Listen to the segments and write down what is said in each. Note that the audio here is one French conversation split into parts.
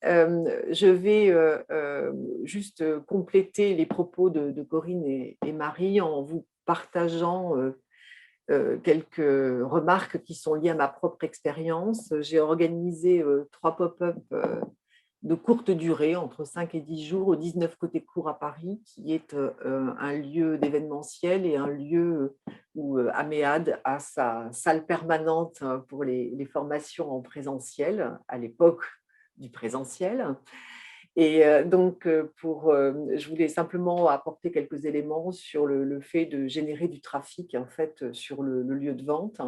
Je vais juste compléter les propos de Corinne et Marie en vous partageant quelques remarques qui sont liées à ma propre expérience. J'ai organisé 3 pop-up de courte durée, entre 5 et 10 jours, au 19 Côté Cour à Paris, qui est un lieu d'événementiel et un lieu où Améade a sa salle permanente pour les formations en présentiel, à l'époque du présentiel. Et donc, je voulais simplement apporter quelques éléments sur le fait de générer du trafic en fait, sur le lieu de vente.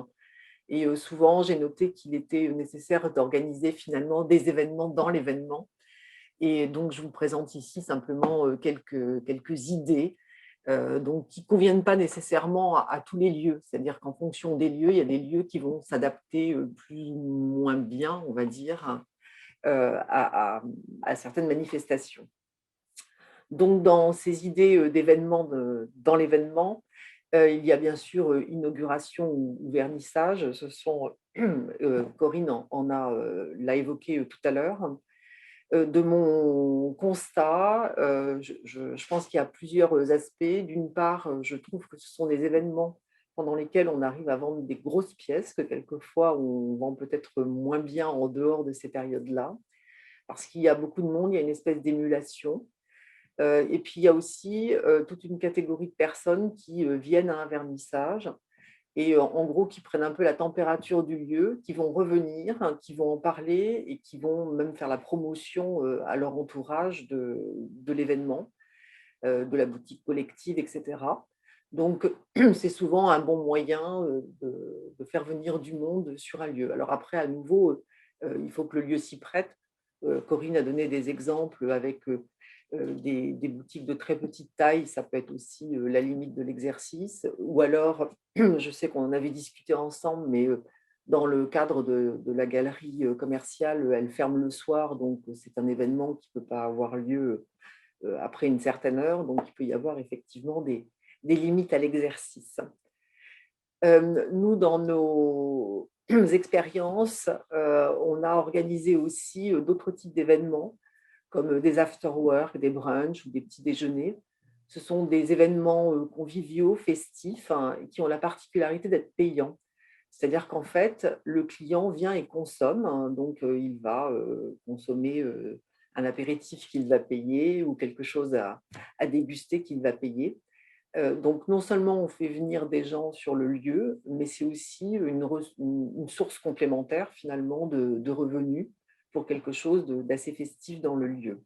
Et souvent, j'ai noté qu'il était nécessaire d'organiser finalement des événements dans l'événement. Et donc, je vous présente ici simplement quelques idées donc, qui ne conviennent pas nécessairement à tous les lieux. C'est-à-dire qu'en fonction des lieux, il y a des lieux qui vont s'adapter plus ou moins bien, on va dire, à certaines manifestations. Donc, dans ces idées d'événements dans l'événement, il y a bien sûr inauguration ou vernissage. Ce sont, Corinne l'a évoqué tout à l'heure. De mon constat, je pense qu'il y a plusieurs aspects. D'une part, je trouve que ce sont des événements pendant lesquels on arrive à vendre des grosses pièces, que quelquefois on vend peut-être moins bien en dehors de ces périodes-là, parce qu'il y a beaucoup de monde, il y a une espèce d'émulation. Et puis, il y a aussi toute une catégorie de personnes qui viennent à un vernissage et en gros, qui prennent un peu la température du lieu, qui vont revenir, hein, qui vont en parler et qui vont même faire la promotion à leur entourage de l'événement, de la boutique collective, etc. Donc, c'est souvent un bon moyen de faire venir du monde sur un lieu. Alors après, à nouveau, il faut que le lieu s'y prête. Corinne a donné des exemples avec des boutiques de très petite taille, ça peut être aussi la limite de l'exercice. Ou alors, je sais qu'on en avait discuté ensemble, mais dans le cadre de la galerie commerciale, elle ferme le soir, donc c'est un événement qui ne peut pas avoir lieu après une certaine heure, donc il peut y avoir effectivement des limites à l'exercice. Nous, dans nos expériences, on a organisé aussi d'autres types d'événements, comme des after-work, des brunchs ou des petits déjeuners. Ce sont des événements conviviaux, festifs, hein, qui ont la particularité d'être payants. C'est-à-dire qu'en fait, le client vient et consomme, hein, donc il va consommer un apéritif qu'il va payer ou quelque chose à déguster qu'il va payer. Donc non seulement on fait venir des gens sur le lieu, mais c'est aussi une source complémentaire finalement de revenus pour quelque chose d'assez festif dans le lieu.